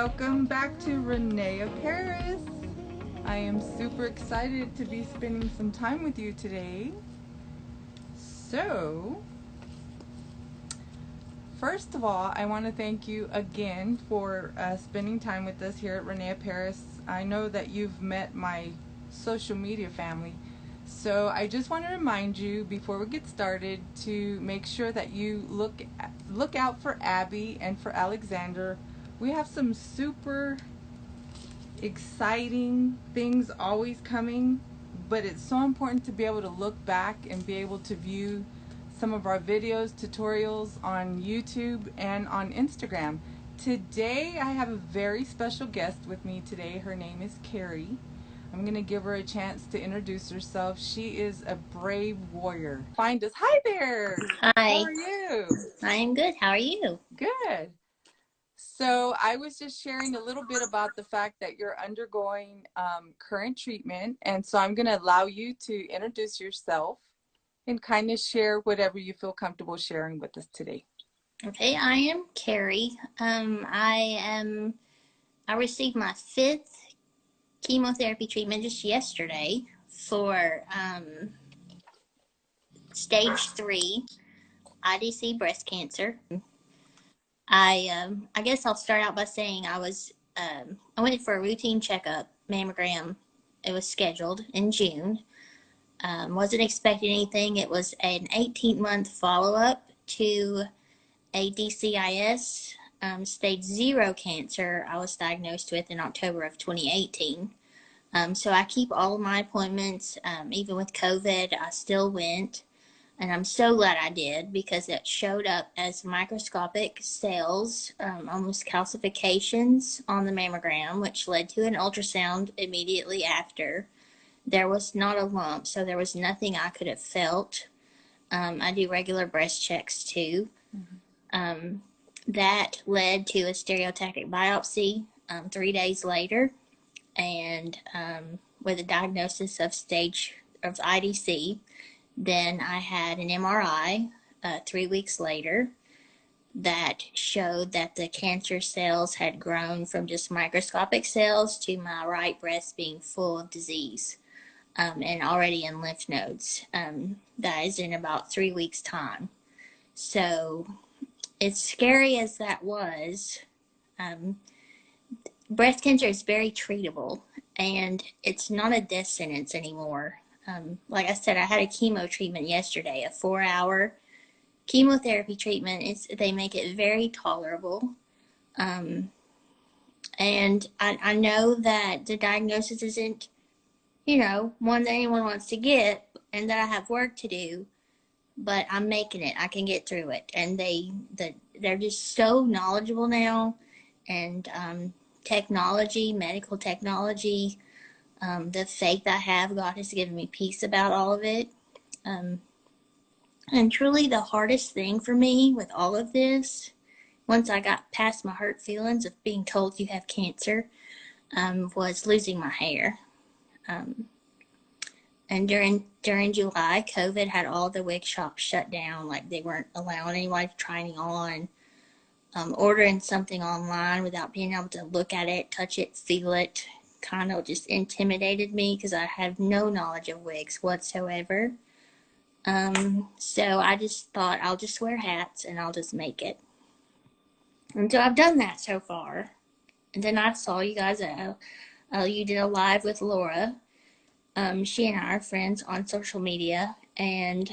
welcome back to René Paris. I am super excited to be spending some time with you today. So, first of all, I want to thank you again for spending time with us here at René Paris. I know that you've met my social media family, so I just want to remind you before we get started to make sure that you look out for Abby and for Alexander. We have some super exciting things always coming, but it's so important to be able to look back and be able to view some of our videos, tutorials on YouTube and on Instagram. Today I have a very special guest with me today. Her name is Carrie. I'm going to give her a chance to introduce herself. She is a brave warrior. Find us. Hi there. Hi. How are you? I am good. How are you? Good. So I was just sharing a little bit about the fact that you're undergoing current treatment, and so I'm going to allow you to introduce yourself and kind of share whatever you feel comfortable sharing with us today. Okay, I am Carrie. I received my 5th chemotherapy treatment just yesterday for stage 3 IDC breast cancer. I guess I'll start out by saying I went for a routine checkup, mammogram. It was scheduled in June. Wasn't expecting anything. It was an 18-month follow-up to a DCIS stage 0 cancer I was diagnosed with in October of 2018. So I keep all of my appointments. Even with COVID, I still went. And I'm so glad I did because it showed up as microscopic cells, almost calcifications on the mammogram, which led to an ultrasound immediately after. There was not a lump, so there was nothing I could have felt. I do regular breast checks too. Mm-hmm. That led to a stereotactic biopsy 3 days later, and with a diagnosis of IDC. Then I had an MRI 3 weeks later that showed that the cancer cells had grown from just microscopic cells to my right breast being full of disease and already in lymph nodes. That is in about 3 weeks' time. So, as scary as that was, breast cancer is very treatable, and it's not a death sentence anymore. Like I said, I had a chemo treatment yesterday, a 4-hour chemotherapy treatment. They make it very tolerable. And I know that the diagnosis isn't, one that anyone wants to get, and that I have work to do, but I'm making it. I can get through it. And they're just so knowledgeable now, and medical technology, the faith I have, God has given me peace about all of it. And truly the hardest thing for me with all of this, once I got past my hurt feelings of being told you have cancer, was losing my hair. And during July, COVID had all the wig shops shut down. Like, they weren't allowing anybody to try any on. Ordering something online without being able to look at it, touch it, feel it, kind of just intimidated me because I have no knowledge of wigs whatsoever. So I just thought I'll just wear hats and I'll just make it. And so I've done that so far. And then I saw you guys, you did a live with Laura. She and I are friends on social media, and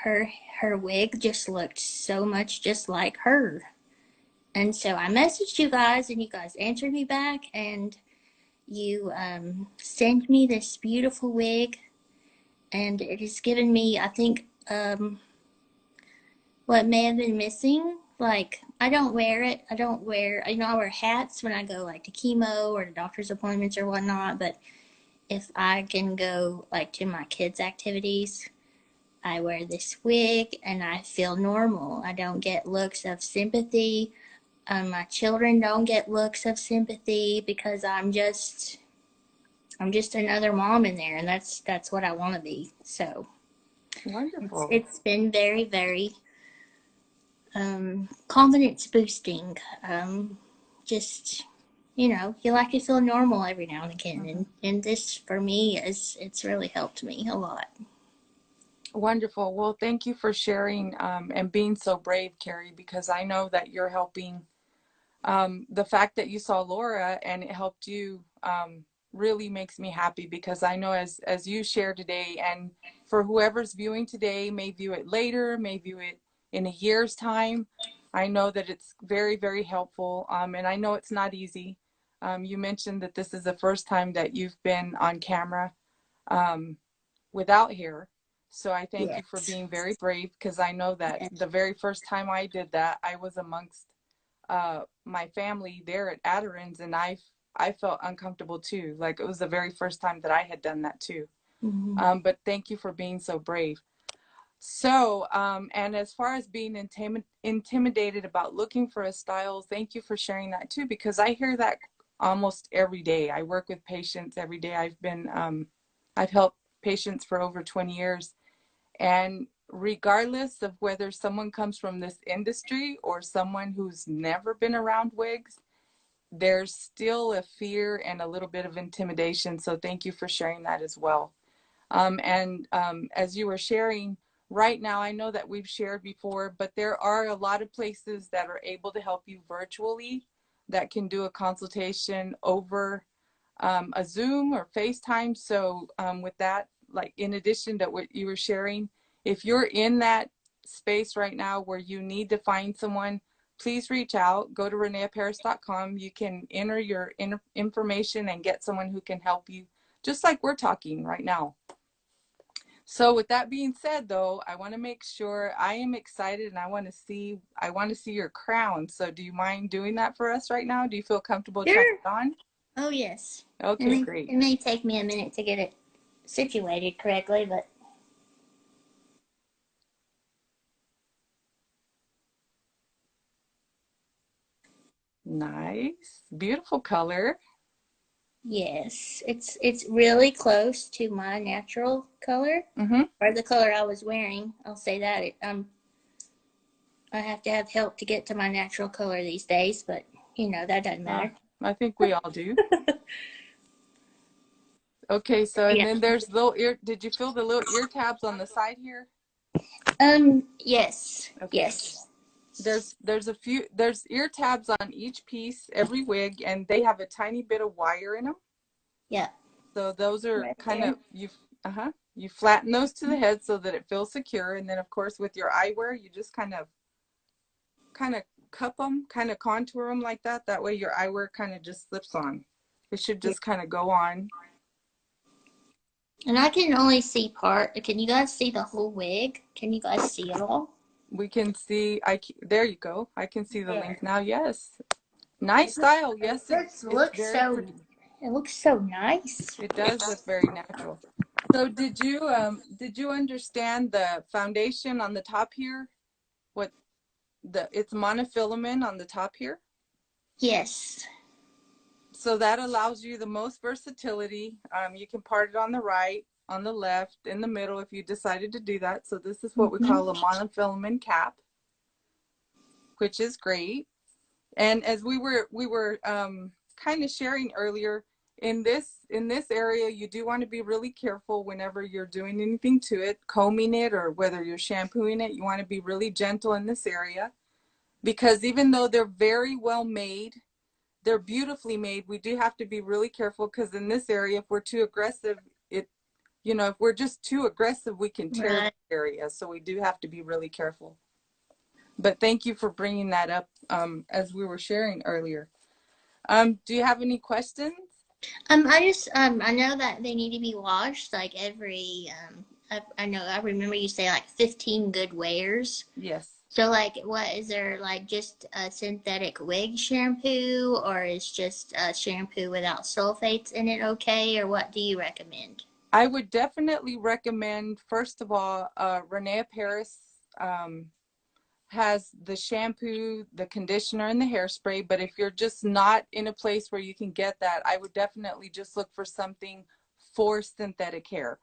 her wig just looked so much just like her. And so I messaged you guys, and you guys answered me back, and you sent me this beautiful wig, and it has given me, I think, what may have been missing. Like, I don't wear it. I wear hats when I go, like, to chemo or to doctor's appointments or whatnot, but if I can go, like, to my kids' activities, I wear this wig, and I feel normal. I don't get looks of sympathy. My children don't get looks of sympathy because I'm just another mom in there, and that's what I want to be. So Wonderful. It's been very, very confidence boosting. Just you know, you like to feel normal every now and again. And this, for me, it's really helped me a lot. Wonderful. Well, thank you for sharing and being so brave, Carrie, because I know that you're helping. The fact that you saw Laura and it helped you really makes me happy, because I know as you share today, and for whoever's viewing today, may view it later, may view it in a year's time, I know that it's very, very helpful. And I know it's not easy. You mentioned that this is the first time that you've been on camera without hair. So I thank you for Yes. being very brave, because I know that the very first time I did that, I was amongst my family there at Aderans, and I felt uncomfortable too. Like, it was the very first time that I had done that too. But thank you for being so brave. So, and as far as being intimidated about looking for a style, thank you for sharing that too, because I hear that almost every day. I work with patients every day. I've helped patients for over 20 years. And regardless of whether someone comes from this industry or someone who's never been around wigs, there's still a fear and a little bit of intimidation. So thank you for sharing that as well. As you were sharing right now, I know that we've shared before, but there are a lot of places that are able to help you virtually, that can do a consultation over a Zoom or FaceTime. So with that, like, in addition to what you were sharing, if you're in that space right now where you need to find someone, please reach out. Go to reneaparis.com. You can enter your information and get someone who can help you, just like we're talking right now. So with that being said, though, I want to make sure, I am excited, and I want to see your crown. So do you mind doing that for us right now? Do you feel comfortable trying it on? Oh, yes. Okay, great. It may take me a minute to get it situated correctly, but Nice, beautiful color. yes, it's really close to my natural color, or the color I was wearing. I'll say that. I have to have help to get to my natural color these days, but you know, that doesn't matter. I think we all do. Okay, so and Yeah. then there's little ear. Did you feel the little ear tabs on the side here? Yes. Okay. Yes. There's ear tabs on each piece, every wig, and they have a tiny bit of wire in them. Yeah. So those are Right kind there. of, you flatten those to the head so that it feels secure, and then of course with your eyewear, you just kind of cup them, kind of contour them like that. That way your eyewear kind of just slips on. It should just kind of go on. And I can only see part. Can you guys see the whole wig? Can you guys see it all? We can see, there you go. I can see the Yeah. length now. Yes. Nice style. Yes, it's very pretty. It looks so nice. It does look very natural. So did you understand the foundation on the top here? What it's monofilament on the top here? Yes. So that allows you the most versatility. You can part it on the right, on the left, in the middle if you decided to do that. So this is what we call a monofilament cap, which is great. And as we were kind of sharing earlier, in this area, you do want to be really careful whenever you're doing anything to it, combing it, or whether you're shampooing it. You want to be really gentle in this area, because even though they're very well made, they're beautifully made, we do have to be really careful, because in this area, if we're too aggressive, if we're just too aggressive, we can tear the area. So we do have to be really careful. But thank you for bringing that up as we were sharing earlier. Do you have any questions? I know that they need to be washed like every I remember you say like 15 good wears. Yes. So like what is there, like just a synthetic wig shampoo, or is just a shampoo without sulfates in it okay, or what do you recommend? I would definitely recommend, first of all, René Paris has the shampoo, the conditioner, and the hairspray. But if you're just not in a place where you can get that, I would definitely just look for something for synthetic hair.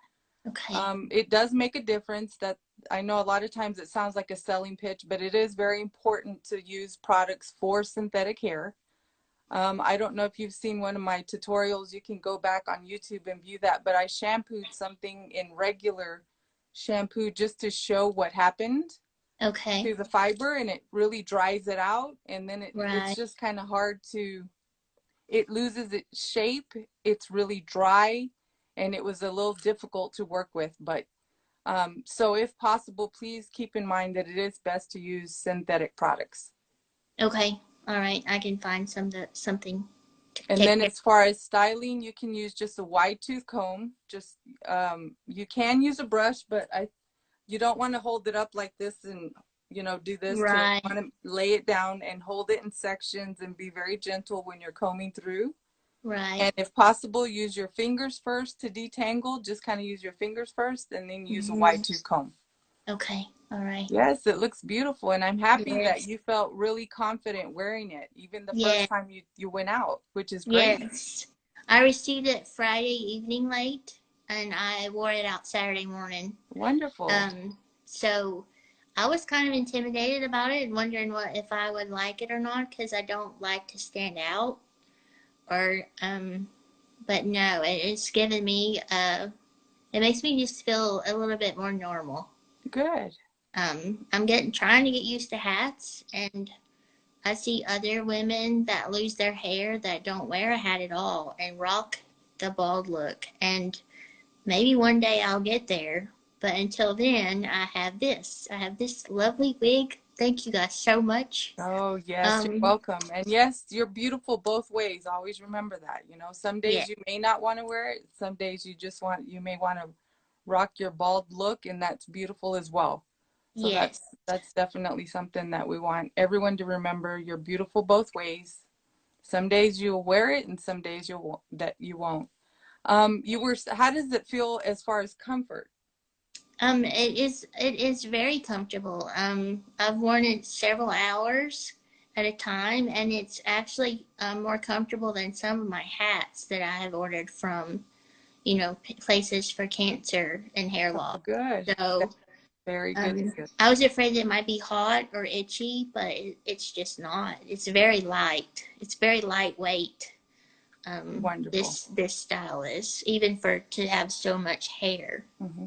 Okay. It does make a difference. That I know a lot of times it sounds like a selling pitch, but it is very important to use products for synthetic hair. I don't know if you've seen one of my tutorials. You can go back on YouTube and view that, but I shampooed something in regular shampoo just to show what happened Okay. to the fiber, and it really dries it out, and then it's Right. just kind of hard to, it loses its shape. It's really dry, and it was a little difficult to work with. But so if possible, please keep in mind that it is best to use synthetic products. Okay. All right. I can find something to And take then care. as far as styling, you can use just a wide tooth comb. Just you can use a brush, but you don't want to hold it up like this and do this. To Right. want to lay it down and hold it in sections and be very gentle when you're combing through. Right. And if possible, use your fingers first to detangle. Just kind of use your fingers first and then use a Hmm. wide tooth comb. Okay. All right. Yes, it looks beautiful, and I'm happy that Yes. you felt really confident wearing it, even the Yeah. first time you went out, which is great. Yes. I received it Friday evening late, and I wore it out Saturday morning. Wonderful. So I was kind of intimidated about it and wondering what if I would like it or not because I don't like to stand out. Or but no, it's given me it makes me just feel a little bit more normal. Good. I'm trying to get used to hats, and I see other women that lose their hair that don't wear a hat at all and rock the bald look. And maybe one day I'll get there. But until then, I have this. I have this lovely wig. Thank you guys so much. Oh, yes, you're Um, welcome. And yes, you're beautiful both ways. Always remember that. Some yeah, days you may not want to wear it. Some days you may want to rock your bald look, and that's beautiful as well. So yes, that's definitely something that we want everyone to remember. You're beautiful both ways. Some days you'll wear it, and some days you won't. How does it feel as far as comfort? it is very comfortable. I've worn it several hours at a time, and it's actually more comfortable than some of my hats that I have ordered from, places for cancer and hair Oh, loss. good. So Very good. I was afraid it might be hot or itchy, but it's just not. It's very light. It's very lightweight. Wonderful. This style is even for to have so much hair. Hmm.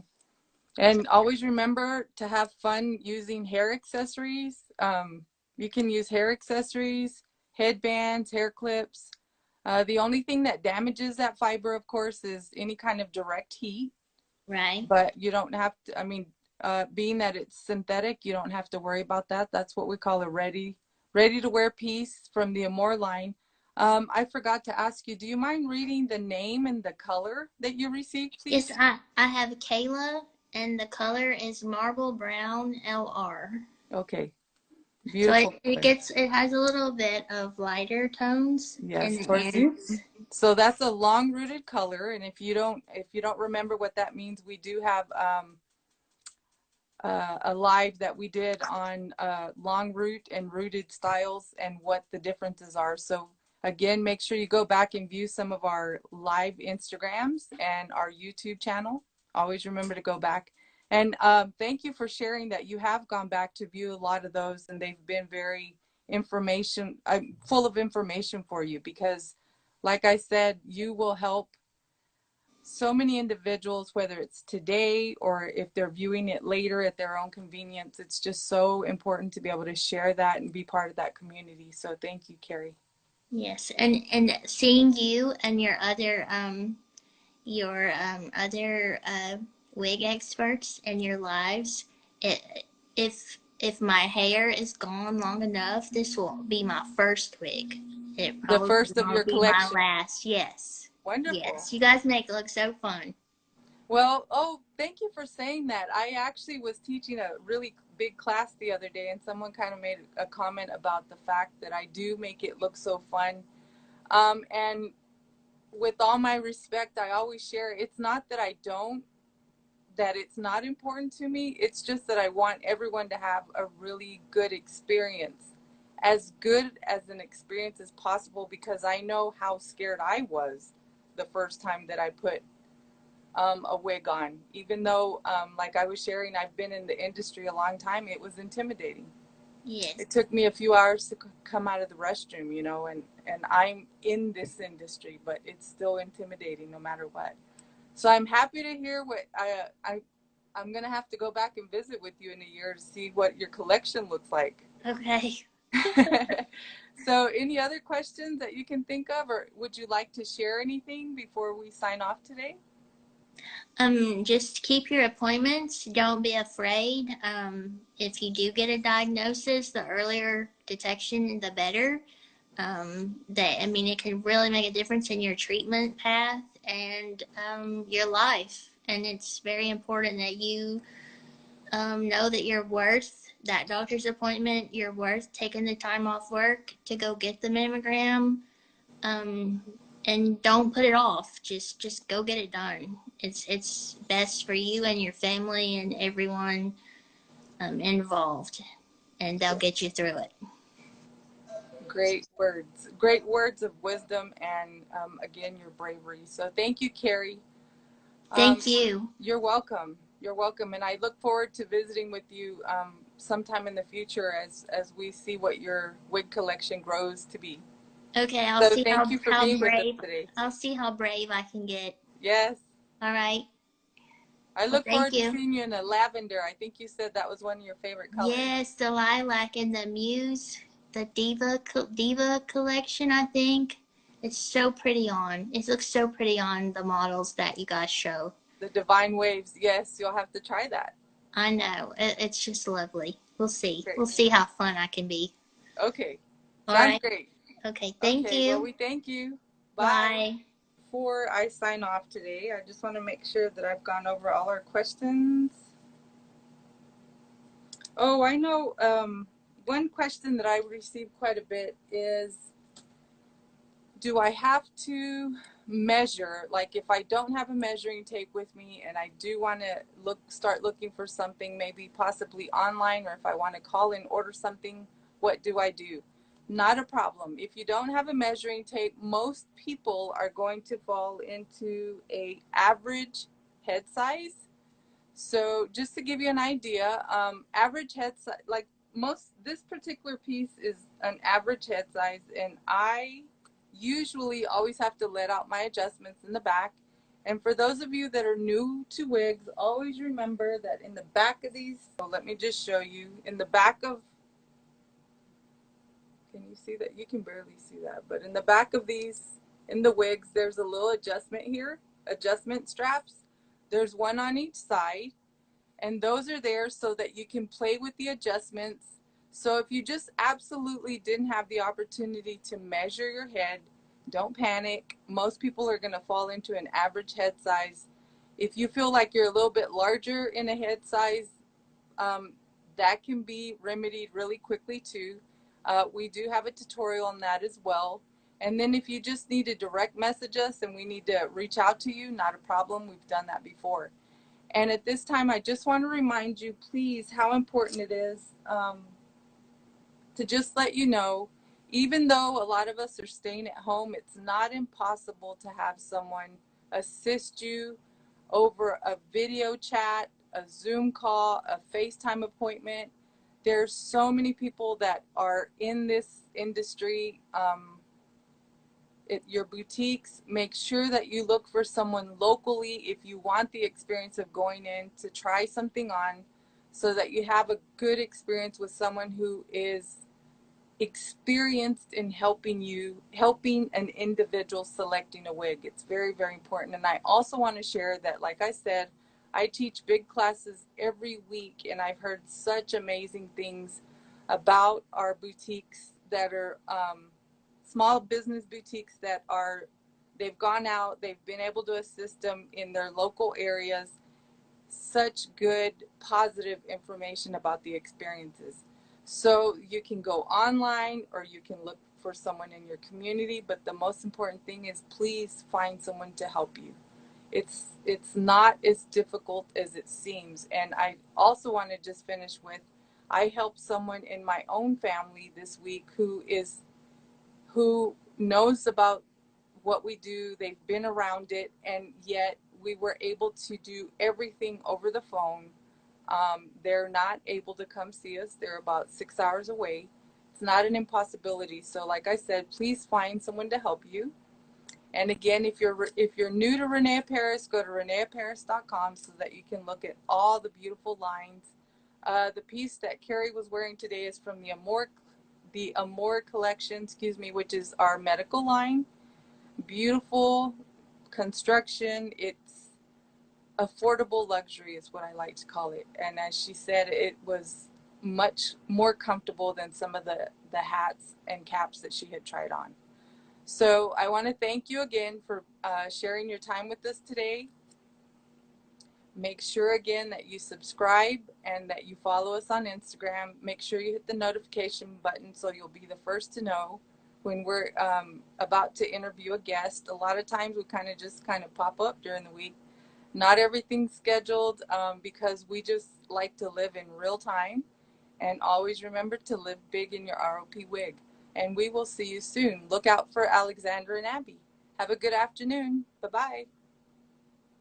And always remember to have fun using hair accessories. You can use hair accessories, headbands, hair clips. The only thing that damages that fiber, of course, is any kind of direct heat. Right. But you don't have to, being that it's synthetic, you don't have to worry about that. That's what we call a ready to wear piece from the Amore line. I forgot to ask you, do you mind reading the name and the color that you received, Yes, please? I have Kayla, and the color is marble brown LR. Okay, So beautiful color. it has a little bit of lighter tones in Yes, the towards the, ends. so that's a long rooted color, and if you don't remember what that means, we do have a live that we did on long root and rooted styles and what the differences are. So again, make sure you go back and view some of our live Instagrams and our YouTube channel. Always remember to go back. And thank you for sharing that you have gone back to view a lot of those, and they've been very full of information for you, because like I said, you will help so many individuals, whether it's today or if they're viewing it later at their own convenience. It's just so important to be able to share that and be part of that community. So thank you, Carrie. Yes, and seeing you and your other wig experts and your lives, it, if my hair is gone long enough, this will be my first wig. It The probably first of your won't be my collection. last. Yes, Wonderful. yes, you guys make it look so fun. Well, oh, thank you for saying that. I actually was teaching a really big class the other day, and someone kind of made a comment about the fact that I do make it look so fun. And with all my respect, I always share, it's not that I don't, that it's not important to me. It's just that I want everyone to have a really good experience, as good as an experience as possible, because I know how scared I was the first time that I put a wig on. Even though, like I was sharing, I've been in the industry a long time, it was intimidating. Yes. It took me a few hours to come out of the restroom, and I'm in this industry, but it's still intimidating no matter what. So I'm happy to hear what I'm gonna have to go back and visit with you in a year to see what your collection looks like. Okay. So any other questions that you can think of, or would you like to share anything before we sign off today? Just keep your appointments. Don't be afraid. If you do get a diagnosis, the earlier detection, the better. It can really make a difference in your treatment path and your life. And it's very important that you know that you're worth that doctor's appointment. You're worth taking the time off work to go get the mammogram. Um, and don't put it off. Just go get it done. It's best for you and your family and everyone involved, and they'll get you through it. Great words of wisdom, and again, your bravery. So thank you, Carrie. Thank you. You're welcome. You're welcome, and I look forward to visiting with you sometime in the future as we see what your wig collection grows to be. Okay, So thank you for being with us today. I'll see how brave I can get. Yes. All right. I look Thank forward to you. seeing you in a lavender. I think you said that was one of your favorite colors. Yes, the lilac and the muse, the diva collection. I think it's so pretty on. It looks so pretty on the models that you guys show. The Divine Waves. Yes, you'll have to try that. I know. It's just lovely. We'll see. Great. We'll see how fun I can be. Okay. All Sounds right. great. Okay. Thank you. Well, we thank you. Bye. Before I sign off today, I just want to make sure that I've gone over all our questions. Oh, I know one question that I receive quite a bit is, do I have to measure? Like if I don't have a measuring tape with me and I do want to start looking for something, maybe possibly online, or if I want to call in, order something, what do I do? Not a problem. If you don't have a measuring tape, most people are going to fall into a average head size. So just to give you an idea, average head size, like this particular piece is an average head size, and I usually always have to let out my adjustments in the back. And for those of you that are new to wigs, always remember that in the back of these, so let me just show you, in the back of, can you see that? You can barely see that, but in the back of these, in the wigs, there's a little adjustment here, adjustment straps. There's one on each side, and those are there so that you can play with the adjustments. So if you just absolutely didn't have the opportunity to measure your head, don't panic. Most people are going to fall into an average head size. If you feel like you're a little bit larger in a head size, that can be remedied really quickly too. We do have a tutorial on that as well. And then if you just need to direct message us and we need to reach out to you, not a problem. We've done that before. And at this time, I just want to remind you, please, how important it is to just let you know, even though a lot of us are staying at home, it's not impossible to have someone assist you over a video chat, a Zoom call, a FaceTime appointment. There's so many people that are in this industry. Your boutiques, make sure that you look for someone locally if you want the experience of going in to try something on, so that you have a good experience with someone who is experienced in helping an individual selecting a wig. It's very, very important. And I also want to share that, like I said, I teach big classes every week, and I've heard such amazing things about our boutiques that are small business boutiques that they've gone out, they've been able to assist them in their local areas. Such good, positive information about the experiences. So you can go online or you can look for someone in your community, but the most important thing is please find someone to help you. It's not as difficult as it seems. And I also want to just finish with, I helped someone in my own family this week who knows about what we do. They've been around it, and yet we were able to do everything over the phone. They're not able to come see us. They're about 6 hours away. It's not an impossibility. So like I said, please find someone to help you. And again, if you're new to René Paris, go to reneparis.com so that you can look at all the beautiful lines. The piece that Carrie was wearing today is from the Amore Collection, which is our medical line. Beautiful construction. It's affordable luxury is what I like to call it. And as she said, it was much more comfortable than some of the hats and caps that she had tried on. So I want to thank you again for sharing your time with us today. Make sure again that you subscribe and that you follow us on Instagram. Make sure you hit the notification button so you'll be the first to know when we're about to interview a guest. A lot of times we kind of pop up during the week. Not everything's scheduled because we just like to live in real time. And always remember to live big in your ROP wig. And we will see you soon. Look out for Alexander and Abby. Have a good afternoon. Bye-bye.